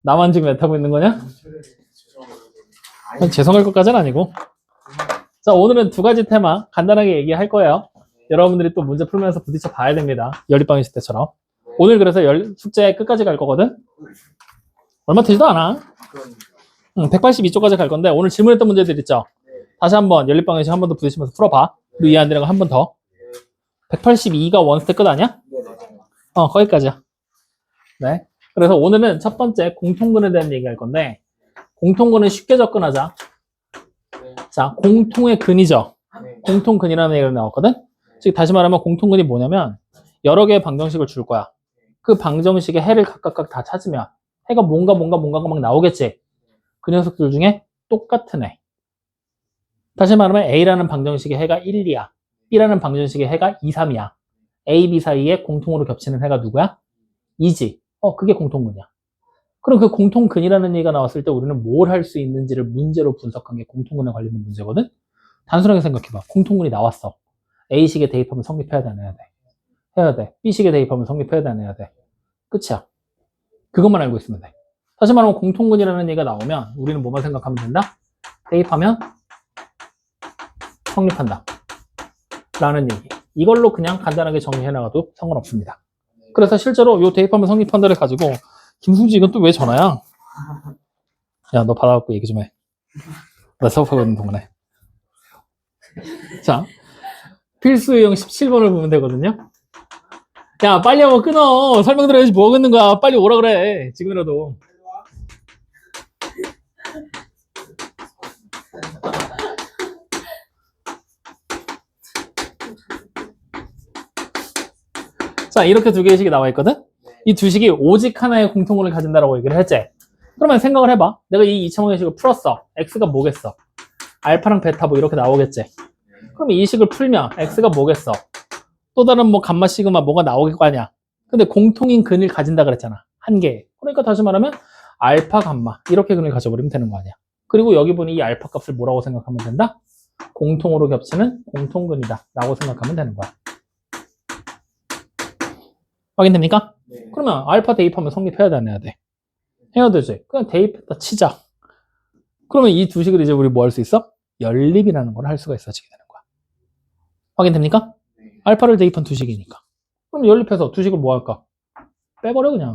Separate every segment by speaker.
Speaker 1: 나만 지금 애타고 있는 거냐? 죄송할 것까지는 아니고. 자, 오늘은 두 가지 테마 간단하게 얘기할 거예요. 여러분들이 또 문제 풀면서 부딪혀 봐야 됩니다. 연립방정 식 때처럼. 오늘 그래서 숙제 끝까지 갈 거거든? 얼마 되지도 않아. 182쪽까지 갈 건데 오늘 질문했던 문제들 있죠? 다시 한번 연립방정 식 한 번 더 부딪히면서 풀어봐. 그리고 이해 안 되는 거 한 번 더. 182가 원스텝 끝 아니야? 거기까지야. 네. 그래서 오늘은 첫 번째 공통근에 대한 얘기 할 건데 공통근은 쉽게 접근하자. 자, 공통의 근이죠. 공통근이라는 얘기가 나왔거든? 즉 다시 말하면 공통근이 뭐냐면 여러 개의 방정식을 줄 거야. 그 방정식의 해를 각각 다 찾으면 해가 뭔가가 막 나오겠지. 그 녀석들 중에 똑같은 해. 다시 말하면 A라는 방정식의 해가 1, 2야. B라는 방정식의 해가 2, 3이야. A, B 사이에 공통으로 겹치는 해가 누구야? 2지. 그게 공통근이야. 그럼 그 공통근이라는 얘기가 나왔을 때 우리는 뭘 할 수 있는지를 문제로 분석한 게 공통근에 관련된 문제거든? 단순하게 생각해봐. 공통근이 나왔어. A식에 대입하면 성립해야 돼, 안 해야 돼? 해야 돼. B식에 대입하면 성립해야 돼, 안 해야 돼? 끝이야. 그것만 알고 있으면 돼. 다시 말하면 공통근이라는 얘기가 나오면 우리는 뭐만 생각하면 된다? 대입하면 성립한다. 라는 얘기. 이걸로 그냥 간단하게 정리해나가도 상관없습니다. 그래서 실제로 요 대입하면 성립한다를 가지고 김승주 이건 또 왜 전화야? 야, 너 받아갖고 얘기 좀 해. 나 수업하고 있는 동안에. 자, 필수 유형 17번을 보면 되거든요. 야, 빨리 한번 끊어. 설명 들어야지 뭐 하겠는 거야. 빨리 오라 그래. 지금이라도. 자, 이렇게 두 개의 식이 나와 있거든? 이 두 식이 오직 하나의 공통분을 가진다라고 얘기를 했지. 그러면 생각을 해봐. 내가 이 2차원의 식을 풀었어. x가 뭐겠어? 알파랑 베타 뭐 이렇게 나오겠지. 그럼 이 식을 풀면 x가 뭐겠어? 또 다른 뭐 감마 시그마 뭐가 나오길 거 아니야. 근데 공통인 근을 가진다 그랬잖아. 한 개. 그러니까 다시 말하면 알파 감마 이렇게 근을 가져버리면 되는 거 아니야. 그리고 여기 보니 이 알파 값을 뭐라고 생각하면 된다? 공통으로 겹치는 공통근이다 라고 생각하면 되는 거야. 확인됩니까?
Speaker 2: 네.
Speaker 1: 그러면 알파 대입하면 성립해야 돼, 안 해야 돼? 해야 되지. 그냥 대입했다 치자. 그러면 이 두 식을 이제 우리 뭐 할 수 있어? 연립이라는 걸 할 수가 있어지게 되는 거야. 확인됩니까?
Speaker 2: 네.
Speaker 1: 알파를 대입한 두 식이니까. 그럼 연립해서 두 식을 뭐 할까? 빼버려 그냥.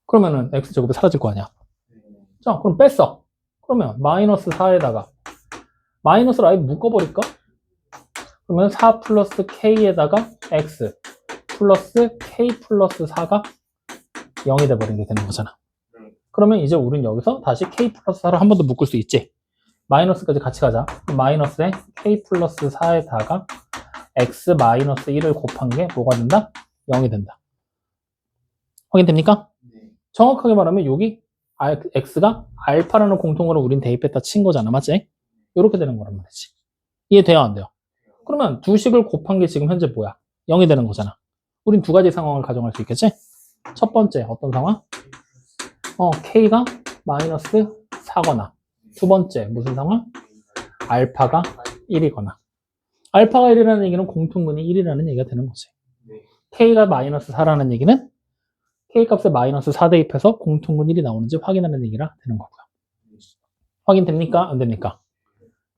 Speaker 1: 그러면은 x제곱이 사라질 거 아니야. 자, 그럼 뺐어. 그러면 마이너스 4에다가 마이너스를 아예 묶어버릴까? 그러면 4 플러스 k에다가 x 플러스 k 플러스 4가 0이 돼버리게 되는 거잖아. 그러면 이제 우린 여기서 다시 k 플러스 4를 한 번 더 묶을 수 있지. 마이너스까지 같이 가자. 마이너스에 k 플러스 4에다가 x 마이너스 1을 곱한 게 뭐가 된다? 0이 된다. 확인됩니까? 정확하게 말하면 여기 x가 알파라는 공통으로 우린 대입했다 친 거잖아. 맞지? 이렇게 되는 거란 말이지. 이해돼요? 안 돼요? 그러면 두 식을 곱한 게 지금 현재 뭐야? 0이 되는 거잖아. 우린 두 가지 상황을 가정할 수 있겠지? 첫 번째 어떤 상황? k가 마이너스 4거나 두 번째 무슨 상황? 알파가 1이거나. 알파가 1이라는 얘기는 공통근이 1이라는 얘기가 되는 거지. k가 마이너스 4라는 얘기는 k 값에 마이너스 4 대입해서 공통근 1이 나오는지 확인하는 얘기라 되는 거고요. 확인됩니까? 안 됩니까?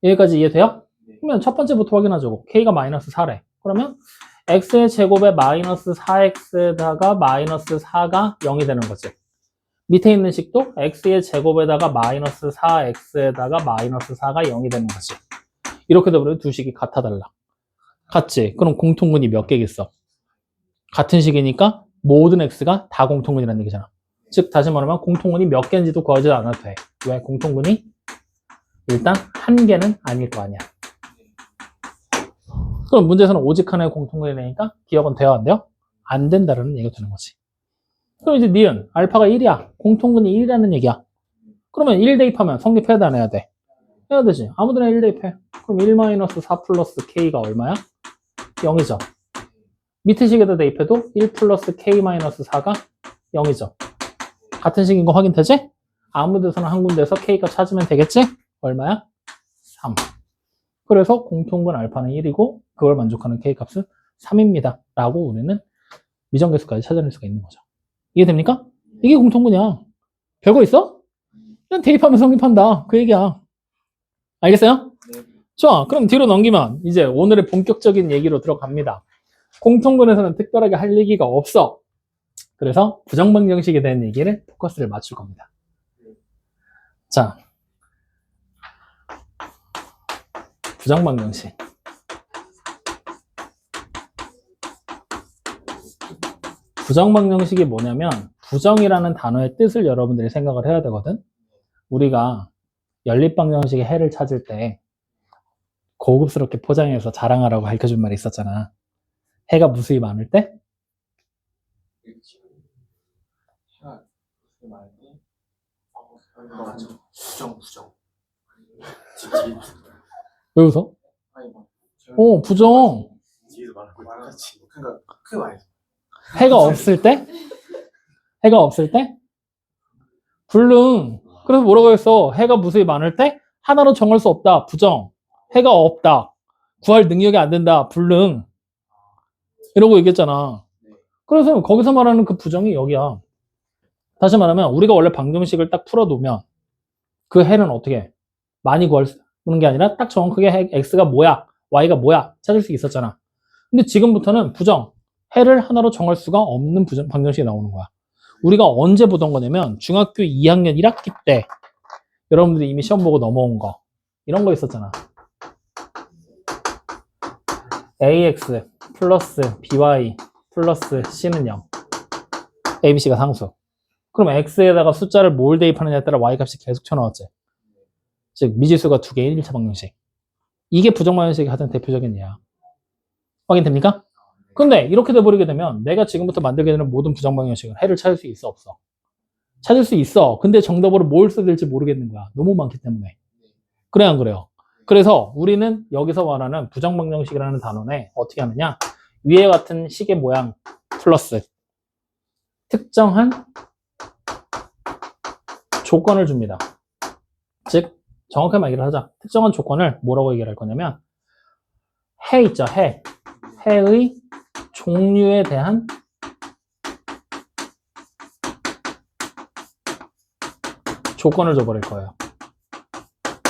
Speaker 1: 여기까지 이해돼요? 그러면 첫 번째부터 확인하자고. k가 마이너스 4래. 그러면 x의 제곱에 마이너스 4x에다가 마이너스 4가 0이 되는 거지. 밑에 있는 식도 x의 제곱에다가 마이너스 4x에다가 마이너스 4가 0이 되는 거지. 이렇게 되면 두 식이 같아 달라. 같지? 그럼 공통근이 몇 개겠어? 같은 식이니까 모든 x가 다 공통근이라는 얘기잖아. 즉 다시 말하면 공통근이 몇 개인지도 구하지 않아도 돼. 왜? 공통근이 일단 한 개는 아닐 거 아니야. 그럼 문제에서는 오직 하나의 공통근이니까 기억은 돼요? 안 돼요? 안 된다라는 얘기가 되는 거지. 그럼 이제 니은 알파가 1이야. 공통근이 1이라는 얘기야. 그러면 1 대입하면 성립해야 돼, 안 해야 돼? 해야 되지. 아무데나 1 대입해. 그럼 1-4 플러스 k가 얼마야? 0이죠. 밑에 식에다 대입해도 1 플러스 k-4가 0이죠. 같은 식인 거 확인되지? 아무 데서나 한 군데에서 k값 찾으면 되겠지? 얼마야? 3. 그래서 공통근 알파는 1이고 그걸 만족하는 k값은 3입니다. 라고 우리는 미정계수까지 찾아낼 수가 있는 거죠. 이해됩니까? 이게 공통분이야. 별거 있어? 그냥 대입하면 성립한다. 그 얘기야. 알겠어요? 좋아. 그럼 뒤로 넘기면 이제 오늘의 본격적인 얘기로 들어갑니다. 공통분에서는 특별하게 할 얘기가 없어. 그래서 부정방정식에 대한 얘기를 포커스를 맞출 겁니다. 자, 부정방정식. 부정방정식이 뭐냐면 부정이라는 단어의 뜻을 여러분들이 생각을 해야 되거든. 우리가 연립방정식의 해를 찾을 때 고급스럽게 포장해서 자랑하라고 가르쳐준 말이 있었잖아. 해가 무수히 많을 때?
Speaker 2: 부정.
Speaker 1: 왜 웃어? 부정.
Speaker 2: 그러니까 그 말이죠.
Speaker 1: 해가 없을 때? 해가 없을 때? 불능. 그래서 뭐라고 했어? 해가 무수히 많을 때? 하나로 정할 수 없다. 부정. 해가 없다. 구할 능력이 안 된다. 불능. 이러고 얘기했잖아. 그래서 거기서 말하는 그 부정이 여기야. 다시 말하면 우리가 원래 방정식을 딱 풀어두면 그 해는 어떻게 해? 많이 구하는 게 아니라 딱 정확하게 x가 뭐야, y가 뭐야 찾을 수 있었잖아. 근데 지금부터는 부정, 해를 하나로 정할 수가 없는 방정식이 나오는 거야. 우리가 언제 보던 거냐면 중학교 2학년 1학기 때 여러분들이 이미 시험 보고 넘어온 거 이런 거 있었잖아. ax 플러스 by 플러스 c는 0. abc가 상수. 그럼 x에다가 숫자를 뭘 대입하느냐에 따라 y 값이 계속 튀어나왔지. 즉 미지수가 두 개인 1차 방정식. 이게 부정방정식이 하던 대표적인 예야. 확인됩니까? 근데 이렇게 돼버리게 되면 내가 지금부터 만들게 되는 모든 부정방정식은 해를 찾을 수 있어 없어? 찾을 수 있어. 근데 정답으로 뭘 써야 될지 모르겠는 거야. 너무 많기 때문에. 그래 안 그래요? 그래서 우리는 여기서 말하는 부정방정식이라는 단원에 어떻게 하느냐, 위에 같은 식의 모양 플러스 특정한 조건을 줍니다. 즉 정확하게 말을 하자. 특정한 조건을 뭐라고 얘기할 거냐면 해 있죠. 해의 종류에 대한 조건을 줘버릴 거예요.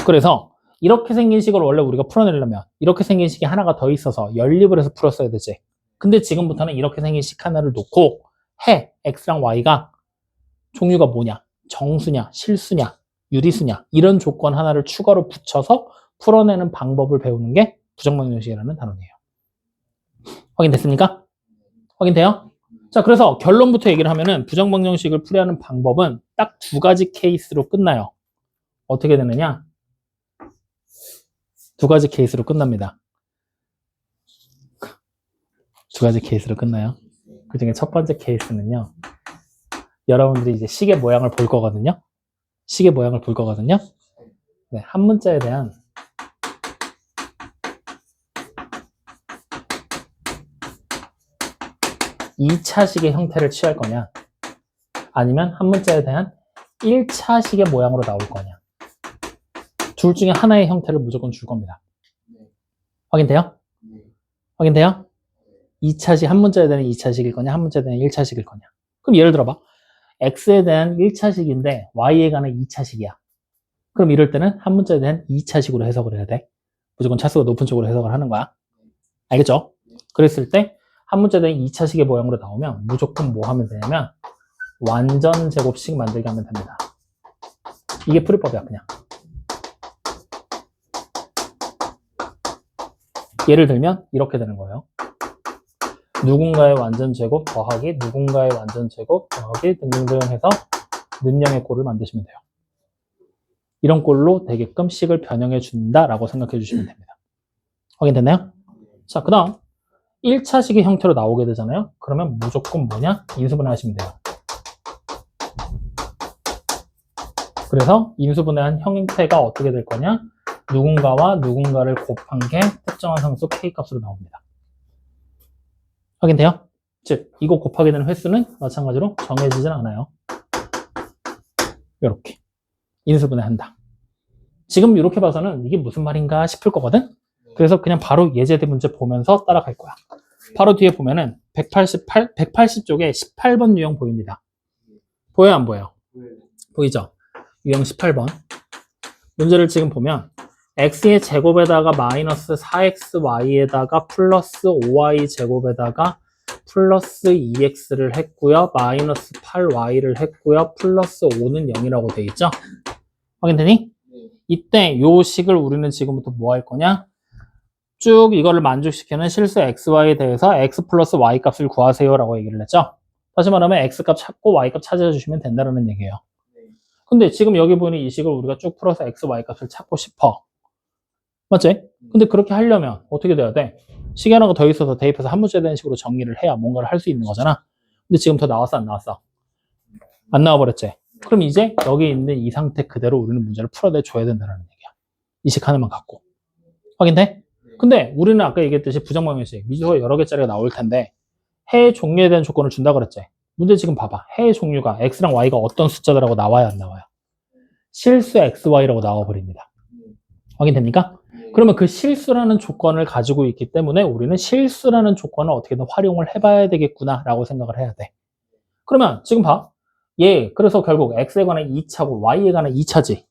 Speaker 1: 그래서 이렇게 생긴 식을 원래 우리가 풀어내려면 이렇게 생긴 식이 하나가 더 있어서 연립을 해서 풀었어야 되지. 근데 지금부터는 이렇게 생긴 식 하나를 놓고 해, x랑 y가 종류가 뭐냐, 정수냐, 실수냐, 유리수냐 이런 조건 하나를 추가로 붙여서 풀어내는 방법을 배우는 게 부정방정식이라는 단원이에요. 확인됐습니까? 확인돼요? 자, 그래서 결론부터 얘기를 하면은 부정방정식을 풀이하는 방법은 딱 두 가지 케이스로 끝나요. 어떻게 되느냐? 두 가지 케이스로 끝납니다. 두 가지 케이스로 끝나요. 그 중에 첫 번째 케이스는요. 여러분들이 이제 식의 모양을 볼 거거든요. 식의 모양을 볼 거거든요. 네, 한 문자에 대한 (2차식의) 형태를 취할 거냐, 아니면 한 문자에 대한 (1차식의) 모양으로 나올 거냐. 둘 중에 하나의 형태를 무조건 줄 겁니다. 확인돼요? 확인돼요? 2차식, 한 문자에 대한 2차식일 거냐, 한 문자에 대한 1차식일 거냐. 그럼 예를 들어봐. x에 대한 1차식인데 y에 관한 2차식이야. 그럼 이럴 때는 한 문자에 대한 2차식으로 해석을 해야 돼. 무조건 차수가 높은 쪽으로 해석을 하는 거야. 알겠죠? 그랬을 때 한 문자에 대한 2차식의 모양으로 나오면 무조건 뭐 하면 되냐면 완전 제곱식 만들게 하면 됩니다. 이게 풀이법이야, 그냥. 예를 들면 이렇게 되는 거예요. 누군가의 완전 제곱 더하기 누군가의 완전 제곱 더하기 등등등 해서 는영의 꼴을 만드시면 돼요. 이런 꼴로 되게끔 식을 변형해 준다라고 생각해 주시면 됩니다. 확인됐나요? 자, 그 다음 1차식의 형태로 나오게 되잖아요. 그러면 무조건 뭐냐? 인수분해 하시면 돼요. 그래서 인수분해한 형태가 어떻게 될 거냐? 누군가와 누군가를 곱한 게 특정한 상수 K값으로 나옵니다. 확인돼요? 즉, 이거 곱하게 되는 횟수는 마찬가지로 정해지진 않아요. 이렇게 인수분해한다. 지금 이렇게 봐서는 이게 무슨 말인가 싶을 거거든? 그래서 그냥 바로 예제대 문제 보면서 따라갈 거야. 바로 뒤에 보면은 180쪽에 18번 유형 보입니다. 보여요, 안 보여요?
Speaker 2: 네.
Speaker 1: 보이죠? 유형 18번. 문제를 지금 보면 x의 제곱에다가 마이너스 4xy에다가 플러스 5y 제곱에다가 플러스 2x를 했고요. 마이너스 8y를 했고요. 플러스 5는 0이라고 돼 있죠? 확인되니?
Speaker 2: 네.
Speaker 1: 이때 요 식을 우리는 지금부터 뭐 할 거냐? 쭉 이거를 만족시키는 실수 xy에 대해서 x 플러스 y 값을 구하세요 라고 얘기를 했죠? 다시 말하면 x 값 찾고 y 값 찾아주시면 된다는 얘기예요. 근데 지금 여기 보이는 이 식을 우리가 쭉 풀어서 x, y 값을 찾고 싶어. 맞지? 근데 그렇게 하려면 어떻게 돼야 돼? 식이 하나가 더 있어서 대입해서 한 문제에 대한 식으로 정리를 해야 뭔가를 할 수 있는 거잖아. 근데 지금 더 나왔어, 안 나왔어? 안 나와버렸지? 그럼 이제 여기 있는 이 상태 그대로 우리는 문제를 풀어내줘야 된다는 얘기야. 이 식 하나만 갖고. 확인돼? 근데 우리는 아까 얘기했듯이 부정방정식, 미지수가 여러 개짜리가 나올 텐데 해의 종류에 대한 조건을 준다 그랬지? 문제 지금 봐봐. 해의 종류가 x랑 y가 어떤 숫자들하고 나와야 안 나와요? 실수 xy라고 나와버립니다. 확인됩니까? 그러면 그 실수라는 조건을 가지고 있기 때문에 우리는 실수라는 조건을 어떻게든 활용을 해봐야 되겠구나 라고 생각을 해야 돼. 그러면 지금 봐. 그래서 결국 x에 관한 2차고 y에 관한 2차지.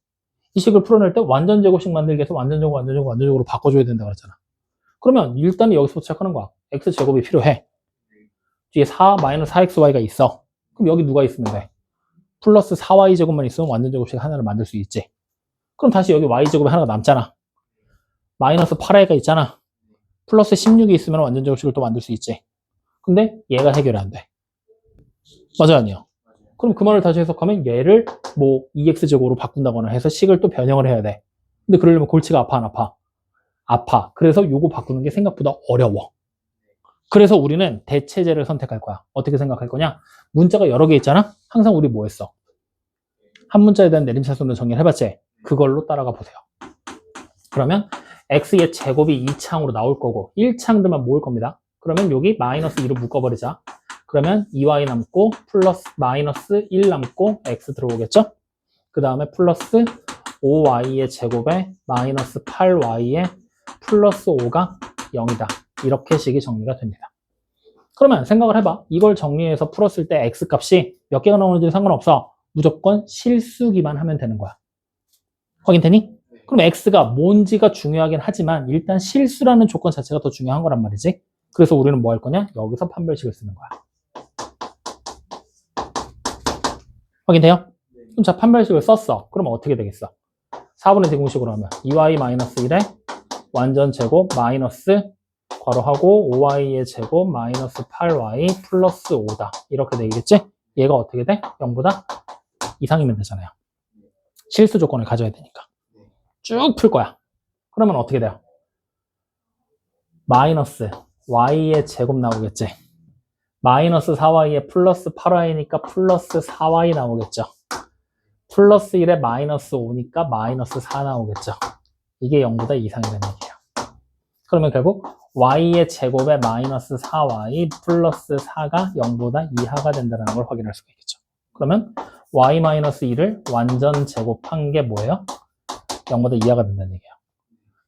Speaker 1: 이 식을 풀어낼 때 완전 제곱식 만들기 위해서 완전제곱으로 바꿔줘야 된다 그랬잖아. 그러면 일단은 여기서부터 시작하는 거야. x제곱이 필요해. 뒤에 4, 마이너스 4xy가 있어. 그럼 여기 누가 있으면 돼? 플러스 4y제곱만 있으면 완전제곱식 하나를 만들 수 있지. 그럼 다시 여기 y제곱이 하나가 남잖아. 마이너스 8y가 있잖아. 플러스 16이 있으면 완전제곱식을 또 만들 수 있지. 근데 얘가 해결이 안 돼. 맞아, 아니요? 그럼 그 말을 다시 해석하면 얘를 뭐 2x제곱으로 바꾼다거나 해서 식을 또 변형을 해야 돼. 근데 그러려면 골치가 아파, 안 아파? 아파. 그래서 요거 바꾸는 게 생각보다 어려워. 그래서 우리는 대체제를 선택할 거야. 어떻게 생각할 거냐? 문자가 여러 개 있잖아? 항상 우리 뭐 했어? 한 문자에 대한 내림차순으로 정리를 해봤지? 그걸로 따라가 보세요. 그러면 x의 제곱이 2창으로 나올 거고 1창들만 모을 겁니다. 그러면 여기 마이너스 2로 묶어버리자. 그러면 2y 남고 플러스 마이너스 1 남고 x 들어오겠죠? 그 다음에 플러스 5y의 제곱에 마이너스 8y의 플러스 5가 0이다. 이렇게 식이 정리가 됩니다. 그러면 생각을 해봐. 이걸 정리해서 풀었을 때 x값이 몇 개가 나오는지 상관없어. 무조건 실수기만 하면 되는 거야. 확인되니? 그럼 x가 뭔지가 중요하긴 하지만 일단 실수라는 조건 자체가 더 중요한 거란 말이지. 그래서 우리는 뭐 할 거냐? 여기서 판별식을 쓰는 거야. 확인돼요? 그럼 자, 판별식을 썼어. 그러면 어떻게 되겠어? 4분의 제공식으로 하면 2y-1에 완전 제곱 마이너스 괄호하고 5y의 제곱 마이너스 8y 플러스 5다. 이렇게 되겠지? 얘가 어떻게 돼? 0보다 이상이면 되잖아요. 실수 조건을 가져야 되니까. 쭉 풀 거야. 그러면 어떻게 돼요? 마이너스 y의 제곱 나오겠지? 마이너스 4y에 플러스 8y니까 플러스 4y 나오겠죠? 플러스 1에 마이너스 5니까 마이너스 4 나오겠죠? 이게 0보다 이상이라는 얘기예요. 그러면 결국 y의 제곱에 마이너스 4y 플러스 4가 0보다 이하가 된다는 걸 확인할 수가 있겠죠. 그러면 y-1을 완전 제곱한 게 뭐예요? 0보다 이하가 된다는 얘기예요.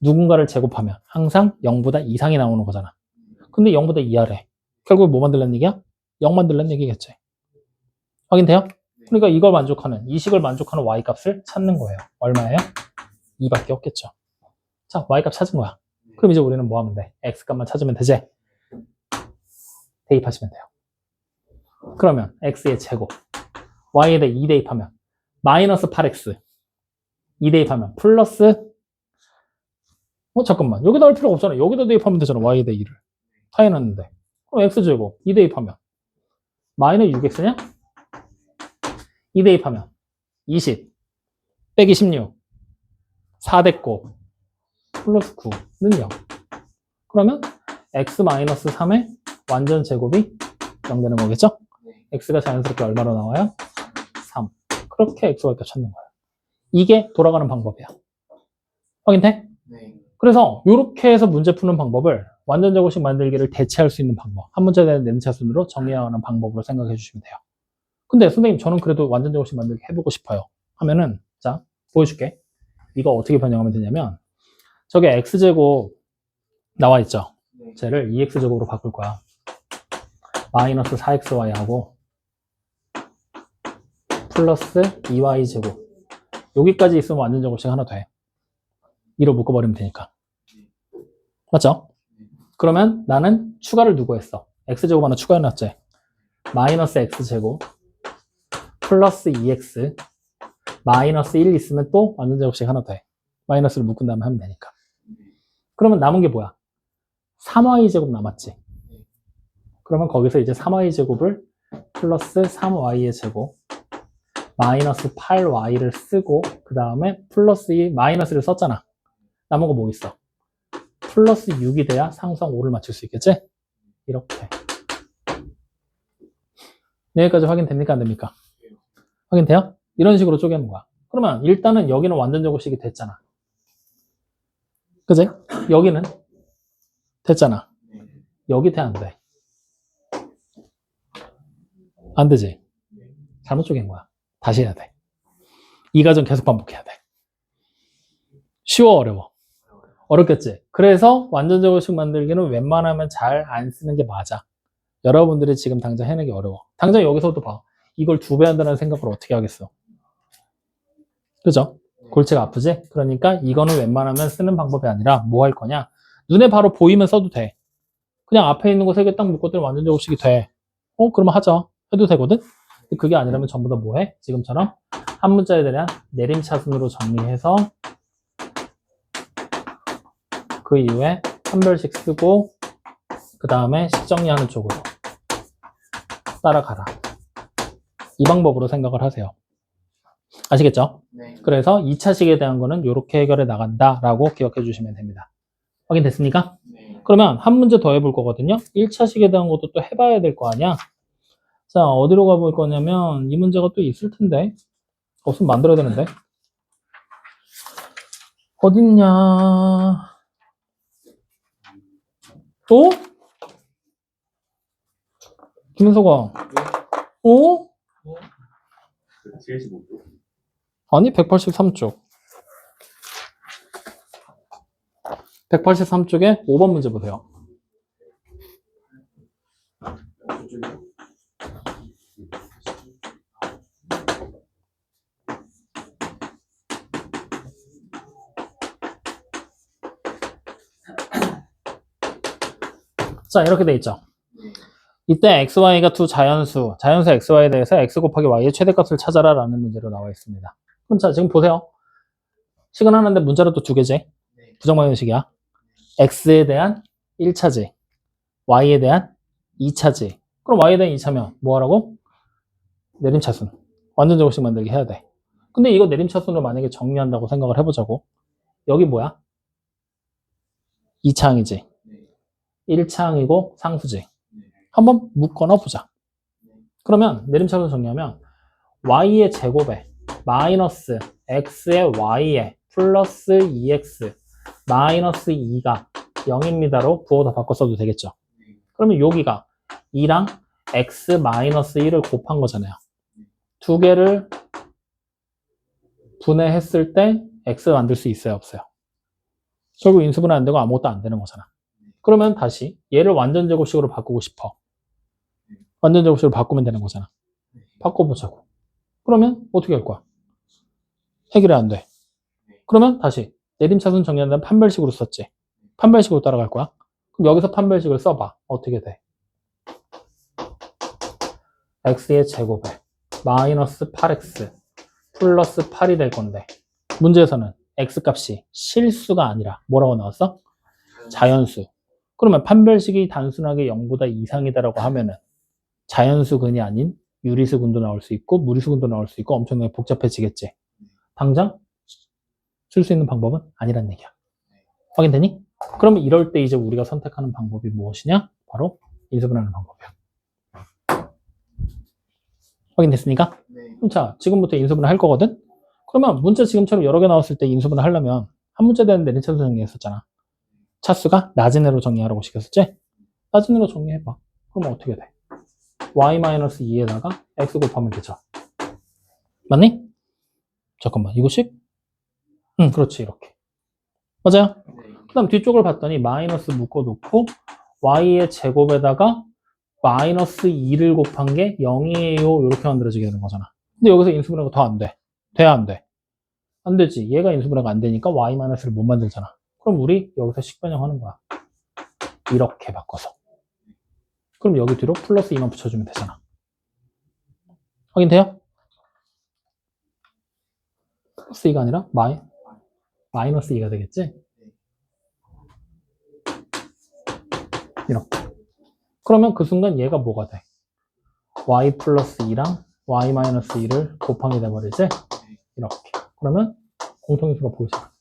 Speaker 1: 누군가를 제곱하면 항상 0보다 이상이 나오는 거잖아. 근데 0보다 이하래. 결국 뭐 만들라는 얘기야? 0 만들라는 얘기겠지. 확인돼요? 그러니까 이걸 만족하는, 이 식을 만족하는 y값을 찾는 거예요. 얼마예요? 2밖에 없겠죠. 자, y값 찾은 거야. 그럼 이제 우리는 뭐 하면 돼? x값만 찾으면 되지? 대입하시면 돼요. 그러면 x의 제곱, y에 대해 2 대입하면 마이너스 8x 2 대입하면 플러스 잠깐만, 여기다 할 필요가 없잖아. 여기다 대입하면 되잖아. y에 대해 2를 다 해놨는데. 그럼 x제곱 2 대입하면 마이너스 6x냐? 2 대입하면 20 빼기 16 4 됐고 플러스 9는 0. 그러면 x-3의 완전 제곱이 0 되는 거겠죠? x가 자연스럽게 얼마로 나와요? 3. 그렇게 xy값 찾는 거예요. 이게 돌아가는 방법이야. 확인돼?
Speaker 2: 네.
Speaker 1: 그래서 이렇게 해서 문제 푸는 방법을 완전 제곱식 만들기를 대체할 수 있는 방법, 한 문제에 대한 내림차순으로 정리하는 방법으로 생각해 주시면 돼요. 근데 선생님 저는 그래도 완전 제곱식 만들기 해보고 싶어요 하면은, 자 보여줄게. 이거 어떻게 변형하면 되냐면, 저게 x제곱 나와 있죠? 쟤를 2x제곱으로 바꿀 거야. 마이너스 4xy하고 플러스 2y제곱. 여기까지 있으면 완전 제곱식 하나 돼. 2로 묶어버리면 되니까. 맞죠? 그러면 나는 추가를 누구 했어? x제곱 하나 추가해놨지? 마이너스 x제곱 플러스 2x 마이너스 1 있으면 또 완전 제곱식 하나 돼. 마이너스를 묶은 다음에 하면 되니까. 그러면 남은 게 뭐야? 3y제곱 남았지? 그러면 거기서 이제 3y제곱을 플러스 3y의 제곱 마이너스 8y를 쓰고 그 다음에 플러스 2 마이너스를 썼잖아. 남은 거 뭐 있어? 플러스 6이 돼야 상수항 5를 맞출 수 있겠지? 이렇게. 여기까지 확인됩니까? 안 됩니까? 확인돼요? 이런 식으로 쪼개는 거야. 그러면 일단은 여기는 완전 제곱식이 됐잖아. 그지? 여기는 됐잖아. 여기 돼, 안 돼? 안 되지? 잘못 쪼갠 거야. 다시 해야 돼. 이 과정 계속 반복해야 돼. 쉬워, 어려워? 어렵겠지? 그래서 완전 제곱식 만들기는 웬만하면 잘 안 쓰는 게 맞아. 여러분들이 지금 당장 해내기 어려워. 당장 여기서도 봐. 이걸 2배 한다는 생각을 어떻게 하겠어? 그죠? 골치가 아프지? 그러니까 이거는 웬만하면 쓰는 방법이 아니라 뭐 할 거냐? 눈에 바로 보이면 써도 돼. 그냥 앞에 있는 거 3개 딱 묶었더니 완전 제곱식이 돼. 그러면 하자. 해도 되거든? 근데 그게 아니라면 전부 다 뭐 해? 지금처럼 한 문자에 대한 내림차순으로 정리해서 그 이후에 판별식 쓰고 그 다음에 식정리하는 쪽으로 따라가라. 이 방법으로 생각을 하세요. 아시겠죠?
Speaker 2: 네.
Speaker 1: 그래서 2차식에 대한 거는 이렇게 해결해 나간다라고 기억해 주시면 됩니다. 확인됐습니까?
Speaker 2: 네.
Speaker 1: 그러면 한 문제 더 해볼 거거든요. 1차식에 대한 것도 또 해봐야 될 거 아니야? 자, 어디로 가볼 거냐면 이 문제가 또 있을 텐데 없으면 만들어야 되는데 어딨냐? 어? 김은서가 어?
Speaker 2: 75도.
Speaker 1: 아니 183쪽 183쪽에 5번 문제 보세요. 자, 이렇게 돼 있죠. 이때 x, y가 두 자연수 x, y에 대해서 x 곱하기 y의 최대값을 찾아라 라는 문제로 나와 있습니다. 그럼 자, 지금 보세요. 식은 하나인데 문자로 또 2개지. 부정방정식이야. x에 대한 1차지, y에 대한 2차지. 그럼 y에 대한 2차면 뭐 하라고? 내림차순. 완전 제곱식 만들기 해야 돼. 근데 이거 내림차순으로 만약에 정리한다고 생각을 해보자고. 여기 뭐야? 2차항이지. 1차항이고 상수지. 한번 묶거나 보자. 그러면 내림차순 정리하면 y의 제곱에 마이너스 x의 y에 플러스 2x 마이너스 2가 0입니다로 부호다 바꿔 써도 되겠죠. 그러면 여기가 2랑 x 마이너스 1을 곱한 거잖아요. 두 개를 분해했을 때 x 만들 수 있어요, 없어요? 결국 인수분해 안 되고 아무것도 안 되는 거잖아. 그러면 다시 얘를 완전 제곱식으로 바꾸고 싶어. 완전 제곱식으로 바꾸면 되는 거잖아. 바꿔보자고. 그러면 어떻게 할 거야? 해결이 안 돼. 그러면 다시 내림차순 정리한다면 판별식으로 썼지. 판별식으로 따라갈 거야. 그럼 여기서 판별식을 써봐. 어떻게 돼? x의 제곱에 마이너스 8x 플러스 8이 될 건데 문제에서는 x값이 실수가 아니라 뭐라고 나왔어? 자연수. 그러면 판별식이 단순하게 0보다 이상이다라고 하면은 자연수근이 아닌 유리수근도 나올 수 있고 무리수근도 나올 수 있고 엄청나게 복잡해지겠지. 당장 쓸 수 있는 방법은 아니란 얘기야. 확인되니? 그러면 이럴 때 이제 우리가 선택하는 방법이 무엇이냐? 바로 인수분해하는 방법이야. 확인됐습니까?
Speaker 2: 네.
Speaker 1: 그럼 자, 지금부터 인수분해 할 거거든? 그러면 문제 지금처럼 여러 개 나왔을 때 인수분해 하려면 한 문제 되는 내림차순 정리했었잖아. 차수가 낮은 애로 정리하라고 시켰었지? 낮은 애로 정리해봐. 그러면 어떻게 돼? y-2에다가 x 곱하면 되죠. 맞니? 잠깐만, 이거씩? 응, 그렇지, 이렇게. 맞아요? 그 다음 뒤쪽을 봤더니 마이너스 묶어놓고 y의 제곱에다가 마이너스 2를 곱한 게 0이에요. 이렇게 만들어지게 되는 거잖아. 근데 여기서 인수분해가 더 안 돼. 돼야 안 돼? 안 되지. 얘가 인수분해가 안 되니까 y-를 못 만들잖아. 그럼 우리 여기서 식변형하는 거야. 이렇게 바꿔서. 그럼 여기 뒤로 플러스 2만 붙여주면 되잖아. 확인돼요? 플러스 2가 아니라 마이너스 2가 되겠지? 이렇게. 그러면 그 순간 얘가 뭐가 돼? y 플러스 2랑 y 마이너스 2를 곱하게 돼버리지? 이렇게. 그러면 공통인수가 보이잖아.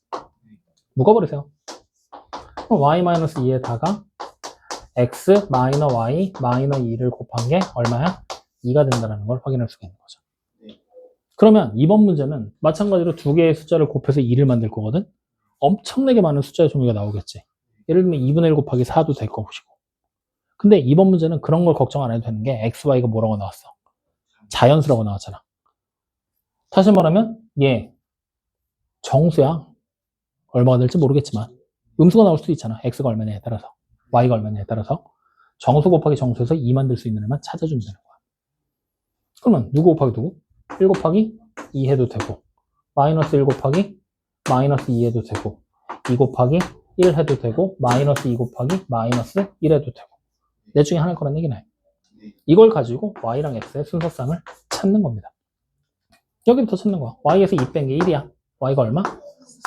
Speaker 1: 묶어버리세요. 그럼 y 마이너스 2에다가 x 마이너 y 마이너 2를 곱한 게 얼마야? 2가 된다는 걸 확인할 수가 있는 거죠. 그러면 이번 문제는 마찬가지로 두 개의 숫자를 곱해서 2를 만들 거거든? 엄청나게 많은 숫자의 종류가 나오겠지. 예를 들면 2분의 1 곱하기 4도 될 것이고. 근데 이번 문제는 그런 걸 걱정 안 해도 되는 게 x, y가 뭐라고 나왔어? 자연수라고 나왔잖아. 다시 말하면 얘 정수야. 얼마가 될지 모르겠지만 음수가 나올 수도 있잖아. x가 얼마냐에 따라서 y가 얼마냐에 따라서 정수 곱하기 정수에서 2 만들 수 있는 애만 찾아주면 되는 거야. 그러면 누구 곱하기 누구? 1 곱하기 2 해도 되고 마이너스 1 곱하기 마이너스 2 해도 되고 2 곱하기 1 해도 되고 마이너스 2 곱하기 마이너스 1 해도 되고 넷 중에 하나일 거란 얘기네. 이걸 가지고 y랑 x의 순서쌍을 찾는 겁니다. 여기부터 찾는 거야. y에서 2 뺀 게 1이야. y가 얼마?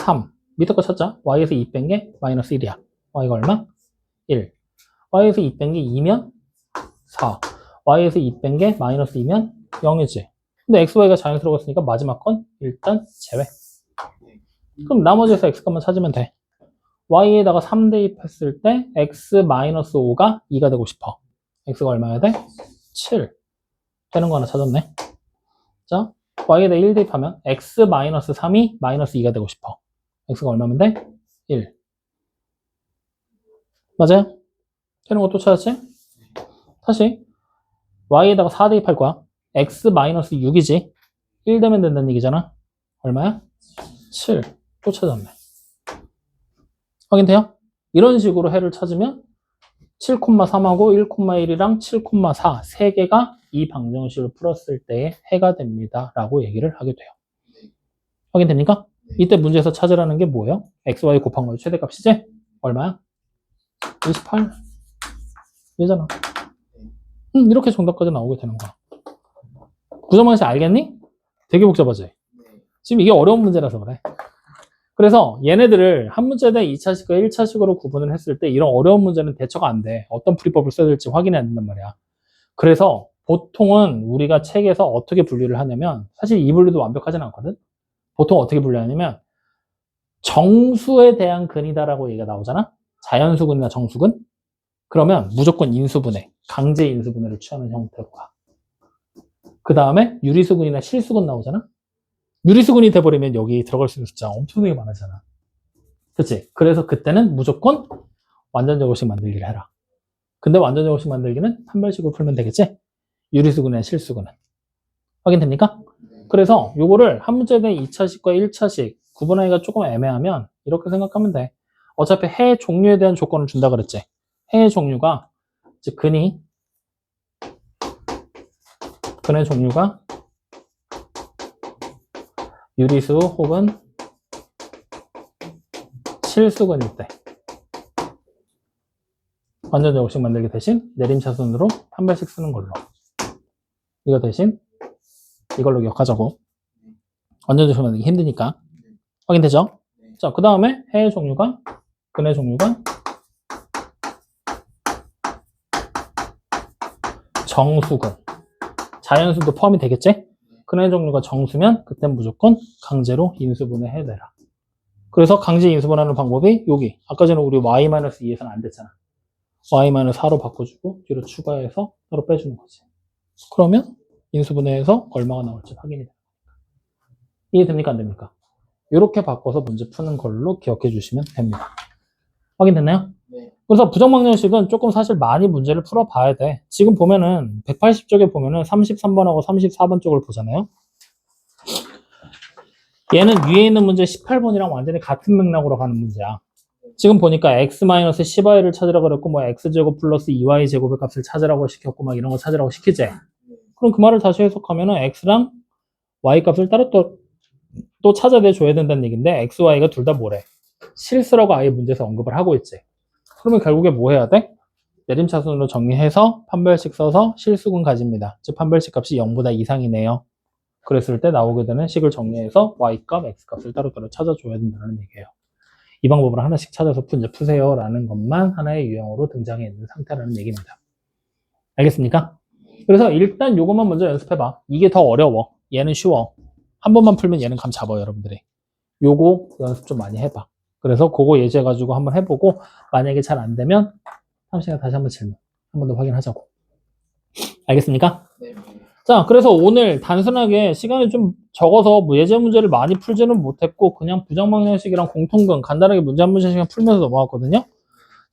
Speaker 1: 3. 밑에 거 찾자. y에서 2 뺀 게 마이너스 1이야. y가 얼마? 1. y에서 2 뺀 게 2면 4. y에서 2 뺀 게 마이너스 2면 0이지. 근데 x, y가 자연스러웠으니까 마지막 건 일단 제외. 그럼 나머지에서 x값만 찾으면 돼. y에다가 3 대입했을 때 x-5가 2가 되고 싶어. x가 얼마야 돼? 7. 되는 거 하나 찾았네. 자, y에다 1 대입하면 x-3이 마이너스 2가 되고 싶어. x가 얼마면 돼? 1. 맞아요? 되는 거 또 찾았지? 다시 y에다가 4 대입할 거야. x-6이지. 1 되면 된다는 얘기잖아. 얼마야? 7. 또 찾았네. 확인돼요? 이런 식으로 해를 찾으면 7,3하고 1,1이랑 7,4 세 개가 이 방정식을 풀었을 때의 해가 됩니다. 라고 얘기를 하게 돼요. 확인됩니까? 이때 문제에서 찾으라는 게 뭐예요? x, y 곱한 거의 최대값이지? 얼마야? 28. 얘잖아. 이렇게 정답까지 나오게 되는 거야. 구조방식 알겠니? 되게 복잡하지? 지금 이게 어려운 문제라서 그래. 그래서 얘네들을 한 문제대 2차식과 1차식으로 구분을 했을 때 이런 어려운 문제는 대처가 안 돼. 어떤 풀이법을 써야 될지 확인해야 된단 말이야. 그래서 보통은 우리가 책에서 어떻게 분류를 하냐면 사실 이 분류도 완벽하진 않거든. 보통 어떻게 분류하냐면 정수에 대한 근이다라고 얘기가 나오잖아. 자연수근이나 정수근. 그러면 무조건 인수분해, 강제 인수분해를 취하는 형태로 가. 그 다음에 유리수근이나 실수근 나오잖아. 유리수근이 돼버리면 여기 들어갈 수 있는 숫자 엄청나게 많아지잖아. 그치? 그래서 그때는 무조건 완전제곱식 만들기를 해라. 근데 완전제곱식 만들기는 판별식으로 풀면 되겠지? 유리수근이나 실수근은. 확인됩니까? 그래서 요거를 한 문제대 2차식과 1차식 구분하기가 조금 애매하면 이렇게 생각하면 돼. 어차피 해 종류에 대한 조건을 준다 그랬지? 해의 종류가 즉 근의 종류가 유리수 혹은 실수근일 때 완전제곱식 만들기 대신 내림차순으로 판별식 쓰는 걸로 이거 대신 이걸로 기억하자고. 완전제곱식 만들기 힘드니까. 확인되죠? 자, 그 다음에 해의 종류가 근의 종류가 정수근. 자연수도 포함이 되겠지? 근의 종류가 정수면 그땐 무조건 강제로 인수분해 해내라. 그래서 강제 인수분해하는 방법이 여기. 아까 전에 우리 y-2에서는 안 됐잖아. y-4로 바꿔주고 뒤로 추가해서 따로 빼주는 거지. 그러면 인수분해해서 얼마가 나올지 확인이 됩니다. 이해됩니까? 안 됩니까? 이렇게 바꿔서 문제 푸는 걸로 기억해 주시면 됩니다. 확인됐나요?
Speaker 2: 네.
Speaker 1: 그래서 부정방정식은 조금 사실 많이 문제를 풀어봐야 돼. 지금 보면은 180쪽에 보면은 33번하고 34번 쪽을 보잖아요. 얘는 위에 있는 문제 18번이랑 완전히 같은 맥락으로 가는 문제야. 지금 보니까 x-10y를 찾으라고 그랬고 뭐 x제곱 플러스 2y제곱의 값을 찾으라고 시켰고 막 이런 거 찾으라고 시키지. 그럼 그 말을 다시 해석하면은 x랑 y 값을 따로 또 찾아내줘야 된다는 얘기인데 x, y가 둘 다 뭐래? 실수라고 아예 문제에서 언급을 하고 있지. 그러면 결국에 뭐 해야 돼? 내림차순으로 정리해서 판별식 써서 실수군 가집니다. 즉 판별식 값이 0보다 이상이네요. 그랬을 때 나오게 되는 식을 정리해서 y값, x값을 따로따로 찾아줘야 된다는 얘기예요. 이 방법으로 하나씩 찾아서 문제 푸세요 라는 것만 하나의 유형으로 등장해 있는 상태라는 얘기입니다. 알겠습니까? 그래서 일단 요것만 먼저 연습해봐. 이게 더 어려워. 얘는 쉬워. 한 번만 풀면 얘는 감 잡아요, 여러분들이. 요거 연습 좀 많이 해봐. 그래서 그거 예제해가지고 한번 해보고 만약에 잘 안 되면 삼시간 다시 한번 질문 한 번 더 확인하자고. 알겠습니까?
Speaker 2: 네.
Speaker 1: 자, 그래서 오늘 단순하게 시간이 좀 적어서 뭐 예제 문제를 많이 풀지는 못했고 그냥 부정방정식이랑 공통근 간단하게 문제 한 문제씩 풀면서 넘어갔거든요.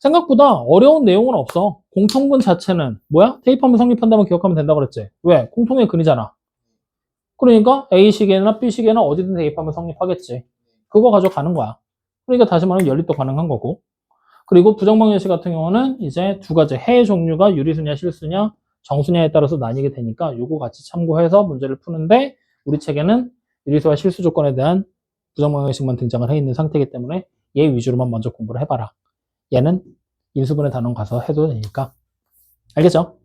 Speaker 1: 생각보다 어려운 내용은 없어. 공통근 자체는 뭐야? 대입하면 성립한다면 기억하면 된다고 그랬지. 왜? 공통의 근이잖아. 그러니까 A식에나 B식에나 어디든 대입하면 성립하겠지. 그거 가져가는 거야. 그러니까 다시 말하면 연립도 가능한 거고. 그리고 부정방정식 같은 경우는 이제 두 가지 해 종류가 유리수냐 실수냐 정수냐에 따라서 나뉘게 되니까 요거 같이 참고해서 문제를 푸는데 우리 책에는 유리수와 실수 조건에 대한 부정방정식만 등장을 해 있는 상태이기 때문에 얘 위주로만 먼저 공부를 해봐라. 얘는 인수분해 단원 가서 해도 되니까. 알겠죠?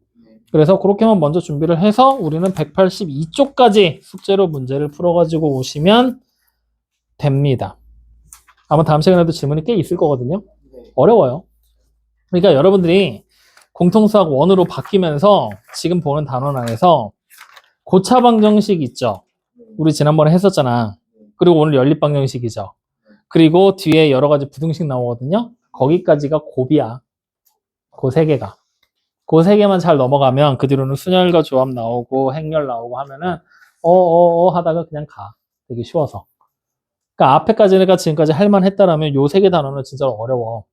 Speaker 1: 그래서 그렇게만 먼저 준비를 해서 우리는 182쪽까지 숙제로 문제를 풀어가지고 오시면 됩니다. 아마 다음 시간에도 질문이 꽤 있을 거거든요. 어려워요. 그러니까 여러분들이 공통수학 1으로 바뀌면서 지금 보는 단원 안에서 고차방정식 있죠. 우리 지난번에 했었잖아. 그리고 오늘 연립방정식이죠. 그리고 뒤에 여러 가지 부등식 나오거든요. 거기까지가 곱이야. 그 세 개가. 그 세 개만 잘 넘어가면 그 뒤로는 순열과 조합 나오고 행렬 나오고 하면은 하다가 그냥 가. 되게 쉬워서. 그러니까 앞에까지가 지금까지 할만했다라면 요 세 개 단어는 진짜 어려워.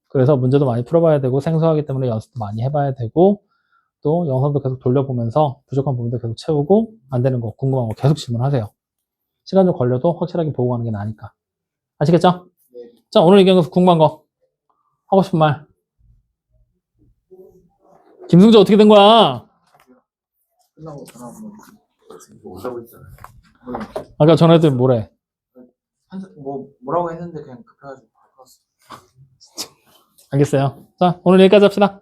Speaker 1: 그래서 문제도 많이 풀어봐야 되고 생소하기 때문에 연습도 많이 해봐야 되고 또 영상도 계속 돌려보면서 부족한 부분도 계속 채우고 안 되는 거 궁금한 거 계속 질문하세요. 시간 좀 걸려도 확실하게 보고 가는 게 나으니까. 아시겠죠?
Speaker 2: 네.
Speaker 1: 자, 오늘 얘기한 거 궁금한 거 하고 싶은 말. 김승재 어떻게 된 거야?
Speaker 2: 끝나고 전화 한번 못 하고 있잖아요.
Speaker 1: 아까 전화했더니 뭐래?
Speaker 2: 뭐라고 했는데 그냥 급해가지고 바꿨어.
Speaker 1: 알겠어요. 자, 오늘 여기까지 합시다.